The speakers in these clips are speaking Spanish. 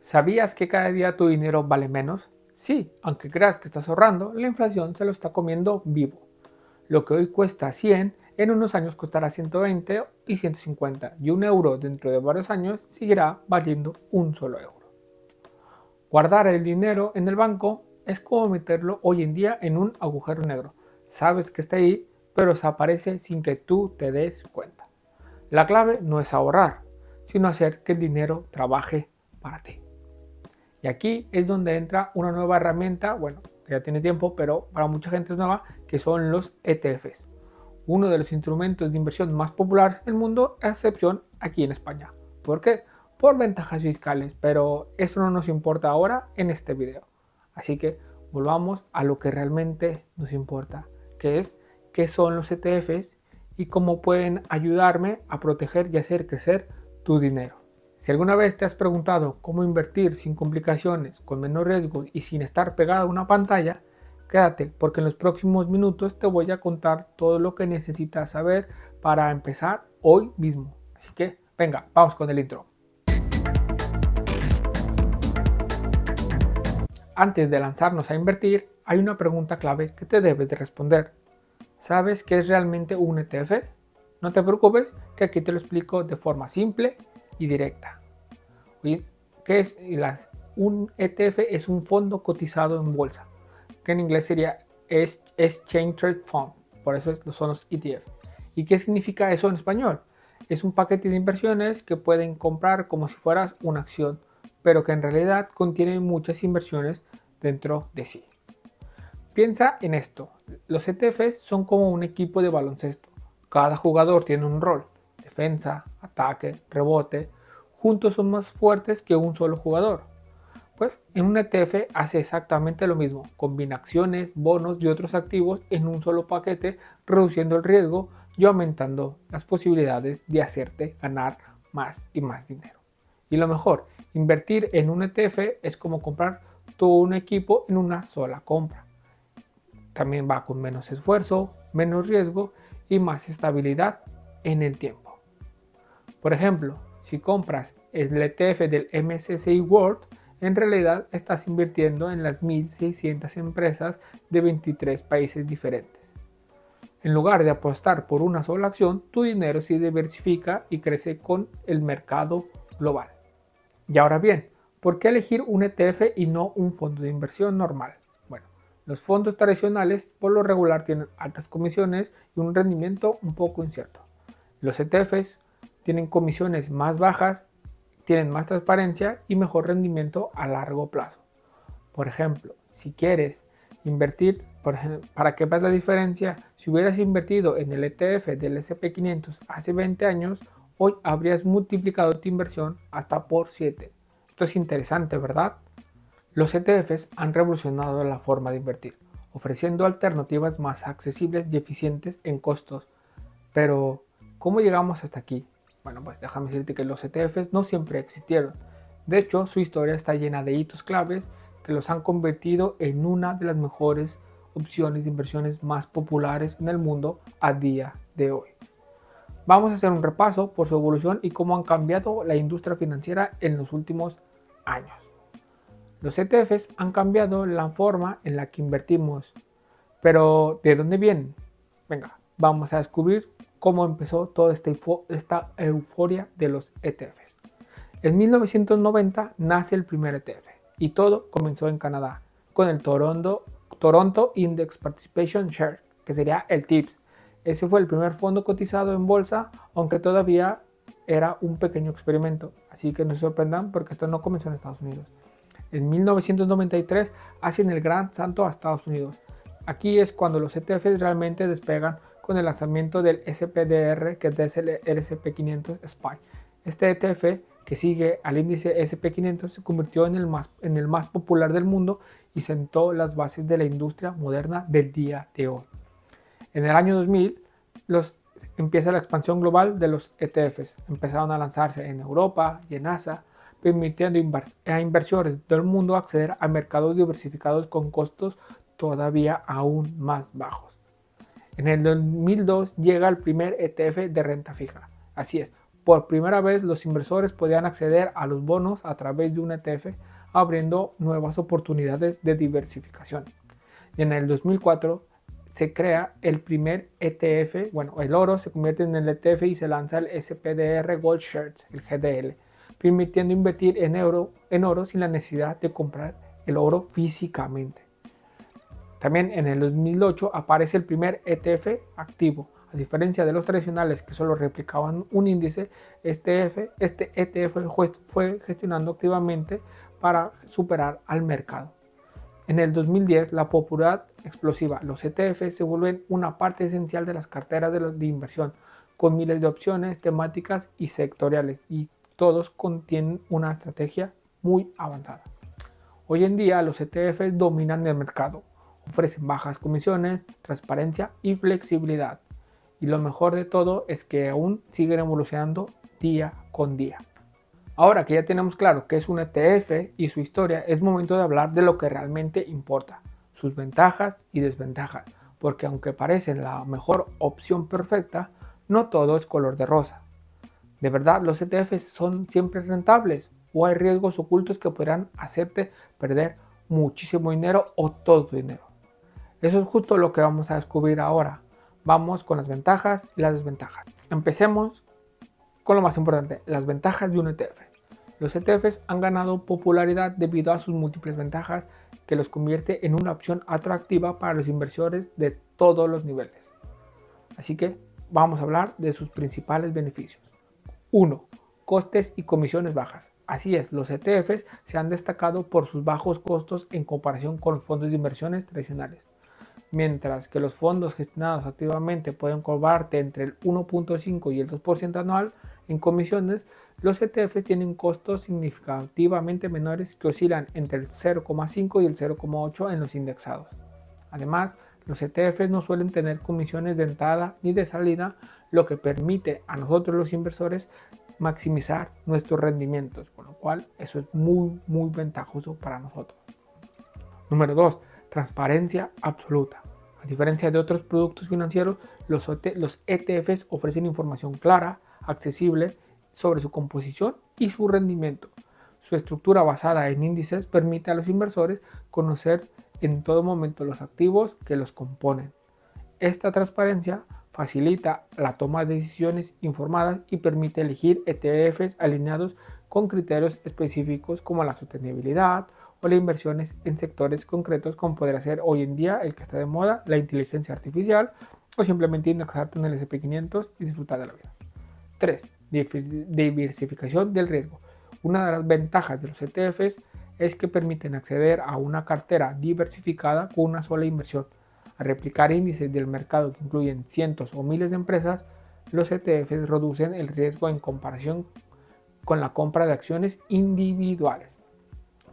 ¿Sabías que cada día tu dinero vale menos? Sí, aunque creas que estás ahorrando, la inflación se lo está comiendo vivo. Lo que hoy cuesta 100, en unos años costará 120 y 150, y un euro dentro de varios años seguirá valiendo un solo euro. Guardar el dinero en el banco es como meterlo hoy en día en un agujero negro. Sabes que está ahí, pero desaparece sin que tú te des cuenta. La clave no es ahorrar, sino hacer que el dinero trabaje para ti. Y aquí es donde entra una nueva herramienta, bueno, que ya tiene tiempo, pero para mucha gente es nueva, que son los ETFs. Uno de los instrumentos de inversión más populares del mundo, a excepción aquí en España. ¿Por qué? Por ventajas fiscales, pero eso no nos importa ahora en este video. Así que volvamos a lo que realmente nos importa, que es qué son los ETFs y cómo pueden ayudarme a proteger y hacer crecer tu dinero. Si alguna vez te has preguntado cómo invertir sin complicaciones, con menos riesgo y sin estar pegado a una pantalla, quédate porque en los próximos minutos te voy a contar todo lo que necesitas saber para empezar hoy mismo. Así que venga, vamos con el intro. Antes de lanzarnos a invertir, hay una pregunta clave que te debes de responder. ¿Sabes qué es realmente un ETF? No te preocupes, que aquí te lo explico de forma simple y directa. Oye, ¿qué es? Un ETF es un fondo cotizado en bolsa, que en inglés sería Exchange Traded Fund, por eso son los ETF. ¿Y qué significa eso en español? Es un paquete de inversiones que pueden comprar como si fueras una acción, pero que en realidad contiene muchas inversiones dentro de sí. Piensa en esto, los ETFs son como un equipo de baloncesto. Cada jugador tiene un rol: defensa, ataque, rebote. Juntos son más fuertes que un solo jugador. Pues en un ETF hace exactamente lo mismo, combina acciones, bonos y otros activos en un solo paquete, reduciendo el riesgo y aumentando las posibilidades de hacerte ganar más y más dinero. Y lo mejor, invertir en un ETF es como comprar todo un equipo en una sola compra. También va con menos esfuerzo, menos riesgo y más estabilidad en el tiempo. Por ejemplo, si compras el ETF del MSCI World, en realidad estás invirtiendo en las 1.600 empresas de 23 países diferentes. En lugar de apostar por una sola acción, tu dinero se diversifica y crece con el mercado global. Y ahora bien, ¿por qué elegir un ETF y no un fondo de inversión normal? Bueno, los fondos tradicionales por lo regular tienen altas comisiones y un rendimiento un poco incierto. Los ETFs tienen comisiones más bajas, tienen más transparencia y mejor rendimiento a largo plazo. Por ejemplo, si quieres invertir, para que veas la diferencia, si hubieras invertido en el ETF del SP500 hace 20 años, hoy habrías multiplicado tu inversión hasta por 7. Esto es interesante, ¿verdad? Los ETFs han revolucionado la forma de invertir, ofreciendo alternativas más accesibles y eficientes en costos. Pero, ¿cómo llegamos hasta aquí? Bueno, pues déjame decirte que los ETFs no siempre existieron. De hecho, su historia está llena de hitos claves que los han convertido en una de las mejores opciones de inversiones más populares en el mundo a día de hoy. Vamos a hacer un repaso por su evolución y cómo han cambiado la industria financiera en los últimos años. Los ETFs han cambiado la forma en la que invertimos, pero ¿de dónde vienen? Venga, vamos a descubrir cómo empezó toda esta euforia de los ETFs. En 1990 nace el primer ETF y todo comenzó en Canadá con el Toronto Index Participation Share, que sería el TIPS. Ese fue el primer fondo cotizado en bolsa, aunque todavía era un pequeño experimento, así que no se sorprendan porque esto no comenzó en Estados Unidos. En 1993 hacen el gran salto a Estados Unidos. Aquí es cuando los ETFs realmente despegan con el lanzamiento del SPDR, que es el SP500 SPY. Este ETF, que sigue al índice SP500, se convirtió en el más popular del mundo y sentó las bases de la industria moderna del día de hoy. En el año 2000 empieza la expansión global de los ETFs. Empezaron a lanzarse en Europa y en Asia, permitiendo a inversores del mundo acceder a mercados diversificados con costos todavía aún más bajos. En el 2002 llega el primer ETF de renta fija. Así es, por primera vez los inversores podían acceder a los bonos a través de un ETF, abriendo nuevas oportunidades de diversificación. Y en el 2004 se crea el primer ETF, el oro se convierte en el ETF y se lanza el SPDR Gold Shares, el GDL, permitiendo invertir en oro sin la necesidad de comprar el oro físicamente. También en el 2008 aparece el primer ETF activo. A diferencia de los tradicionales que solo replicaban un índice, este ETF fue gestionando activamente para superar al mercado. En el 2010, la popularidad explosiva. Los ETF se vuelven una parte esencial de las carteras de inversión, con miles de opciones temáticas y sectoriales, y todos contienen una estrategia muy avanzada. Hoy en día, los ETFs dominan el mercado, ofrecen bajas comisiones, transparencia y flexibilidad. Y lo mejor de todo es que aún siguen evolucionando día con día. Ahora que ya tenemos claro qué es un ETF y su historia, es momento de hablar de lo que realmente importa, sus ventajas y desventajas, porque aunque parecen la mejor opción perfecta, no todo es color de rosa. ¿De verdad los ETFs son siempre rentables o hay riesgos ocultos que podrán hacerte perder muchísimo dinero o todo tu dinero? Eso es justo lo que vamos a descubrir ahora. Vamos con las ventajas y las desventajas. Empecemos con lo más importante, las ventajas de un ETF. Los ETFs han ganado popularidad debido a sus múltiples ventajas que los convierte en una opción atractiva para los inversores de todos los niveles. Así que vamos a hablar de sus principales beneficios. 1. Costes y comisiones bajas. Así es, los ETFs se han destacado por sus bajos costos en comparación con los fondos de inversiones tradicionales. Mientras que los fondos gestionados activamente pueden cobrarte entre el 1.5 y el 2% anual en comisiones, los ETFs tienen costos significativamente menores que oscilan entre el 0.5 y el 0.8 en los indexados. Además, los ETFs no suelen tener comisiones de entrada ni de salida, lo que permite a nosotros los inversores maximizar nuestros rendimientos, con lo cual eso es muy ventajoso para nosotros. Número 2. Transparencia absoluta. A diferencia de otros productos financieros, los ETFs ofrecen información clara, accesible sobre su composición y su rendimiento. Su estructura basada en índices permite a los inversores conocer en todo momento los activos que los componen. Esta transparencia facilita la toma de decisiones informadas y permite elegir ETFs alineados con criterios específicos como la sostenibilidad o las inversiones en sectores concretos, como podría ser hoy en día el que está de moda, la inteligencia artificial, o simplemente indexarte en el S&P500 y disfrutar de la vida. 3. Diversificación del riesgo. Una de las ventajas de los ETFs es que permiten acceder a una cartera diversificada con una sola inversión. Al replicar índices del mercado que incluyen cientos o miles de empresas, los ETFs reducen el riesgo en comparación con la compra de acciones individuales.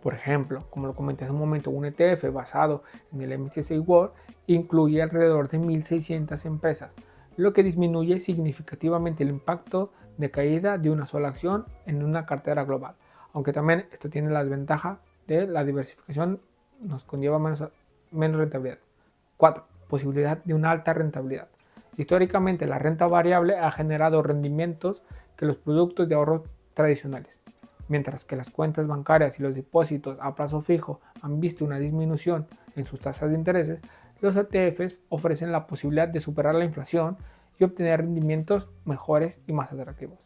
Por ejemplo, como lo comenté hace un momento, un ETF basado en el MSCI World incluye alrededor de 1.600 empresas, lo que disminuye significativamente el impacto de caída de una sola acción en una cartera global. Aunque también esto tiene la desventaja de la diversificación, nos conlleva menos rentabilidad. 4. Posibilidad de una alta rentabilidad. Históricamente, la renta variable ha generado rendimientos que los productos de ahorro tradicionales. Mientras que las cuentas bancarias y los depósitos a plazo fijo han visto una disminución en sus tasas de intereses, los ETFs ofrecen la posibilidad de superar la inflación y obtener rendimientos mejores y más atractivos.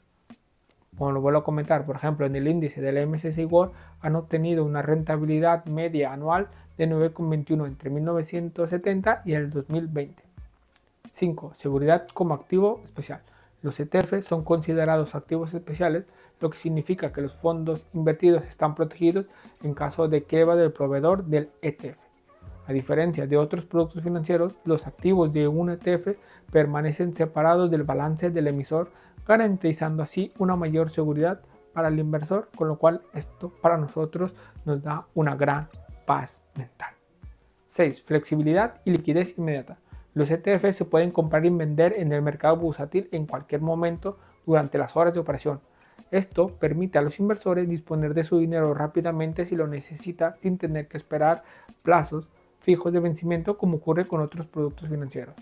Como lo vuelvo a comentar, por ejemplo, en el índice del MSCI World han obtenido una rentabilidad media anual de 9,21 entre 1970 y el 2020. 5. Seguridad como activo especial. Los ETFs son considerados activos especiales, lo que significa que los fondos invertidos están protegidos en caso de quiebra del proveedor del ETF. A diferencia de otros productos financieros, los activos de un ETF permanecen separados del balance del emisor, garantizando así una mayor seguridad para el inversor, con lo cual esto para nosotros nos da una gran paz mental. 6. Flexibilidad y liquidez inmediata. Los ETFs se pueden comprar y vender en el mercado bursátil en cualquier momento durante las horas de operación. Esto permite a los inversores disponer de su dinero rápidamente si lo necesita, sin tener que esperar plazos fijos de vencimiento como ocurre con otros productos financieros.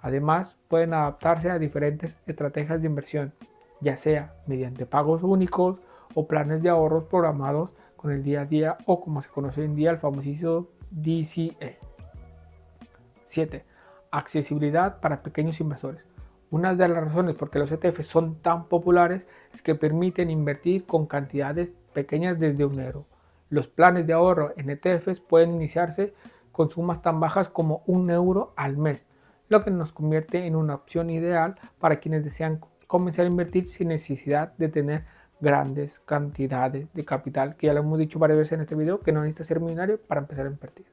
Además, pueden adaptarse a diferentes estrategias de inversión, ya sea mediante pagos únicos o planes de ahorros programados con el día a día o como se conoce hoy en día el famosísimo DCA. 7. Accesibilidad para pequeños inversores. Una de las razones por qué los ETFs son tan populares es que permiten invertir con cantidades pequeñas desde €1. Los planes de ahorro en ETFs pueden iniciarse con sumas tan bajas como €1 al mes, lo que nos convierte en una opción ideal para quienes desean comenzar a invertir sin necesidad de tener grandes cantidades de capital, que ya lo hemos dicho varias veces en este video, que no necesita ser millonario para empezar a invertir.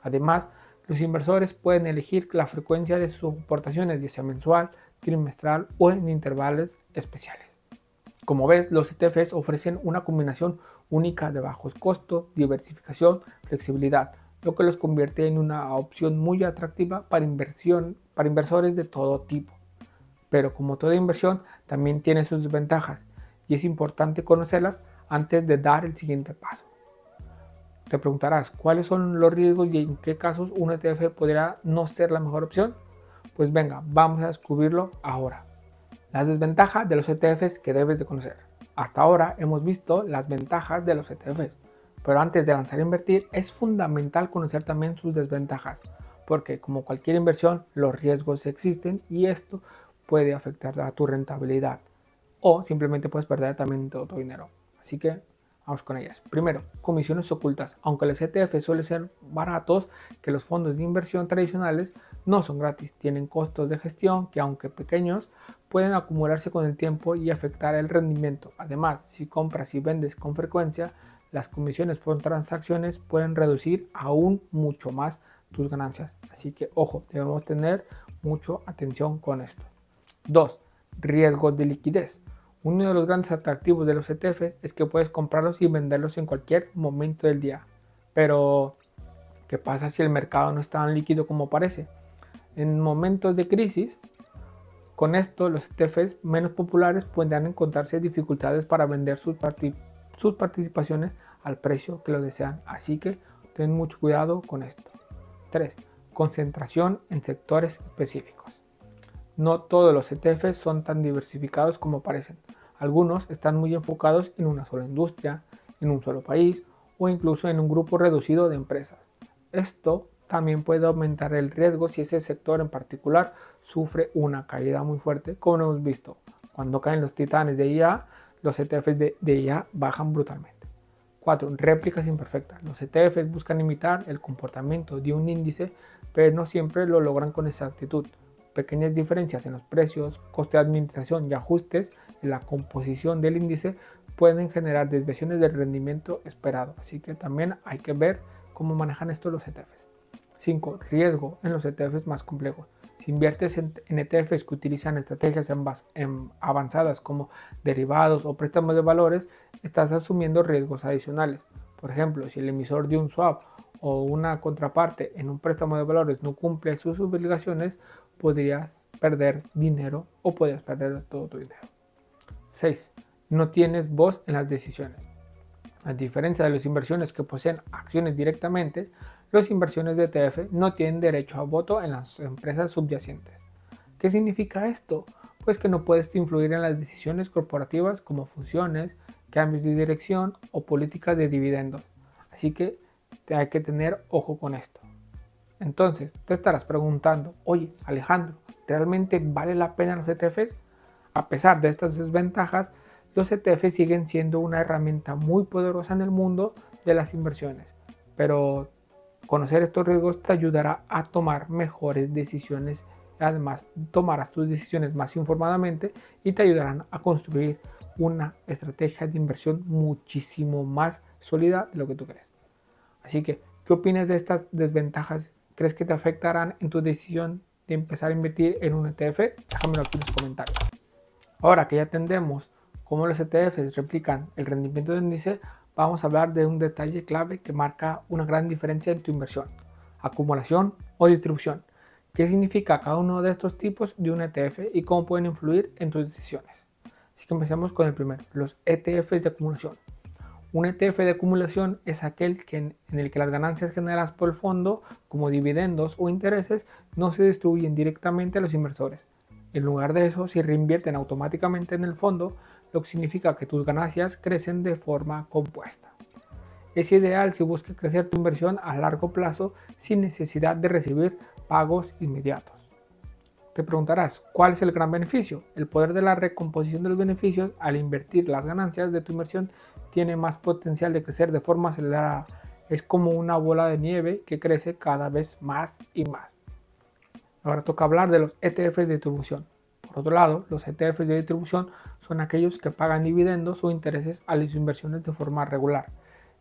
Además, los inversores pueden elegir la frecuencia de sus aportaciones, ya sea mensual, trimestral o en intervalos especiales. Como ves, los ETFs ofrecen una combinación única de bajos costos, diversificación, flexibilidad, lo que los convierte en una opción muy atractiva para inversores de todo tipo. Pero como toda inversión, también tiene sus desventajas y es importante conocerlas antes de dar el siguiente paso. Te preguntarás, ¿cuáles son los riesgos y en qué casos un ETF podría no ser la mejor opción? Pues venga, vamos a descubrirlo ahora. Las desventajas de los ETFs que debes de conocer. Hasta ahora hemos visto las ventajas de los ETFs, pero antes de lanzar a invertir es fundamental conocer también sus desventajas, porque como cualquier inversión, los riesgos existen y esto puede afectar a tu rentabilidad o simplemente puedes perder también todo tu dinero. Así que vamos con ellas. Primero, comisiones ocultas. Aunque los ETF suelen ser baratos que los fondos de inversión tradicionales, no son gratis. Tienen costos de gestión que, aunque pequeños, pueden acumularse con el tiempo y afectar el rendimiento. Además, si compras y vendes con frecuencia, las comisiones por transacciones pueden reducir aún mucho más tus ganancias. Así que, ojo, debemos tener mucha atención con esto. 2. Riesgos de liquidez. Uno de los grandes atractivos de los ETFs es que puedes comprarlos y venderlos en cualquier momento del día. Pero, ¿qué pasa si el mercado no es tan líquido como parece? En momentos de crisis, con esto los ETFs menos populares pueden encontrarse dificultades para vender sus participaciones al precio que lo desean. Así que ten mucho cuidado con esto. 3. Concentración en sectores específicos. No todos los ETFs son tan diversificados como parecen. Algunos están muy enfocados en una sola industria, en un solo país o incluso en un grupo reducido de empresas. Esto también puede aumentar el riesgo si ese sector en particular sufre una caída muy fuerte, como hemos visto. Cuando caen los titanes de IA, los ETFs de IA bajan brutalmente. 4. Réplicas imperfectas. Los ETFs buscan imitar el comportamiento de un índice, pero no siempre lo logran con exactitud. Pequeñas diferencias en los precios, coste de administración y ajustes en la composición del índice pueden generar desviaciones del rendimiento esperado. Así que también hay que ver cómo manejan esto los ETFs. 5. Riesgo en los ETFs más complejos. Si inviertes en ETFs que utilizan estrategias avanzadas como derivados o préstamos de valores, estás asumiendo riesgos adicionales. Por ejemplo, si el emisor de un swap o una contraparte en un préstamo de valores no cumple sus obligaciones, podrías perder dinero o podrías perder todo tu dinero. 6. No tienes voz en las decisiones. A diferencia de las inversiones que poseen acciones directamente, las inversiones de ETF no tienen derecho a voto en las empresas subyacentes. ¿Qué significa esto? Pues que no puedes influir en las decisiones corporativas como fusiones, cambios de dirección o políticas de dividendos. Así que hay que tener ojo con esto. Entonces, te estarás preguntando, oye, Alejandro, ¿realmente vale la pena los ETFs? A pesar de estas desventajas, los ETFs siguen siendo una herramienta muy poderosa en el mundo de las inversiones. Pero conocer estos riesgos te ayudará a tomar mejores decisiones. Además, tomarás tus decisiones más informadamente y te ayudarán a construir una estrategia de inversión muchísimo más sólida de lo que tú crees. Así que, ¿qué opinas de estas desventajas? ¿Crees que te afectarán en tu decisión de empezar a invertir en un ETF? Déjamelo aquí en los comentarios. Ahora que ya entendemos cómo los ETFs replican el rendimiento del índice, vamos a hablar de un detalle clave que marca una gran diferencia en tu inversión: acumulación o distribución. ¿Qué significa cada uno de estos tipos de un ETF y cómo pueden influir en tus decisiones? Así que empecemos con el primero, los ETFs de acumulación. Un ETF de acumulación es aquel en el que las ganancias generadas por el fondo, como dividendos o intereses, no se distribuyen directamente a los inversores. En lugar de eso, se reinvierten automáticamente en el fondo, lo que significa que tus ganancias crecen de forma compuesta. Es ideal si buscas crecer tu inversión a largo plazo sin necesidad de recibir pagos inmediatos. Te preguntarás, ¿cuál es el gran beneficio? El poder de la recomposición de los beneficios al invertir las ganancias de tu inversión tiene más potencial de crecer de forma acelerada. Es como una bola de nieve que crece cada vez más y más. Ahora toca hablar de los ETFs de distribución. Por otro lado, los ETFs de distribución son aquellos que pagan dividendos o intereses a las inversiones de forma regular.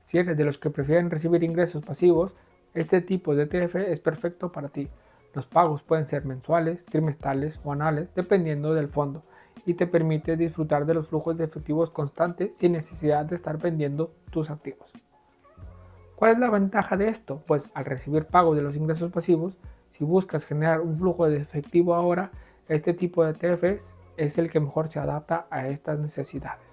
Si eres de los que prefieren recibir ingresos pasivos, este tipo de ETF es perfecto para ti. Los pagos pueden ser mensuales, trimestrales o anuales, dependiendo del fondo, y te permite disfrutar de los flujos de efectivos constantes sin necesidad de estar vendiendo tus activos. ¿Cuál es la ventaja de esto? Pues al recibir pagos de los ingresos pasivos, si buscas generar un flujo de efectivo ahora, este tipo de ETFs es el que mejor se adapta a estas necesidades.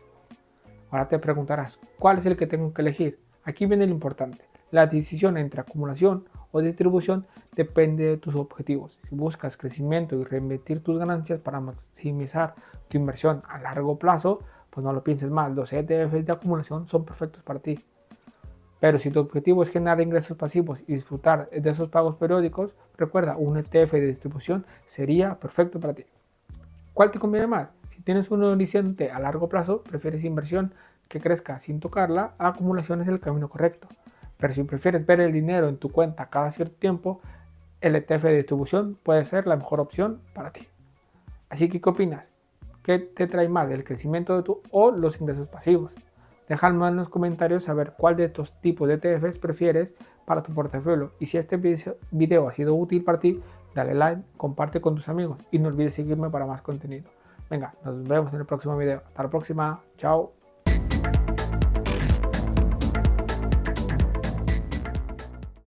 Ahora te preguntarás, ¿cuál es el que tengo que elegir? Aquí viene lo importante. La decisión entre acumulación o distribución depende de tus objetivos. Si buscas crecimiento y reinvertir tus ganancias para maximizar tu inversión a largo plazo, pues no lo pienses más, los ETFs de acumulación son perfectos para ti. Pero si tu objetivo es generar ingresos pasivos y disfrutar de esos pagos periódicos, recuerda, un ETF de distribución sería perfecto para ti. ¿Cuál te conviene más? Si tienes un horizonte a largo plazo, prefieres inversión que crezca sin tocarla, la acumulación es el camino correcto. Pero si prefieres ver el dinero en tu cuenta cada cierto tiempo, el ETF de distribución puede ser la mejor opción para ti. Así que, ¿qué opinas? ¿Qué te trae más, el crecimiento de o los ingresos pasivos? Déjame en los comentarios saber cuál de estos tipos de ETFs prefieres para tu portafolio. Y si este video ha sido útil para ti, dale like, comparte con tus amigos y no olvides seguirme para más contenido. Venga, nos vemos en el próximo video. Hasta la próxima. Chao.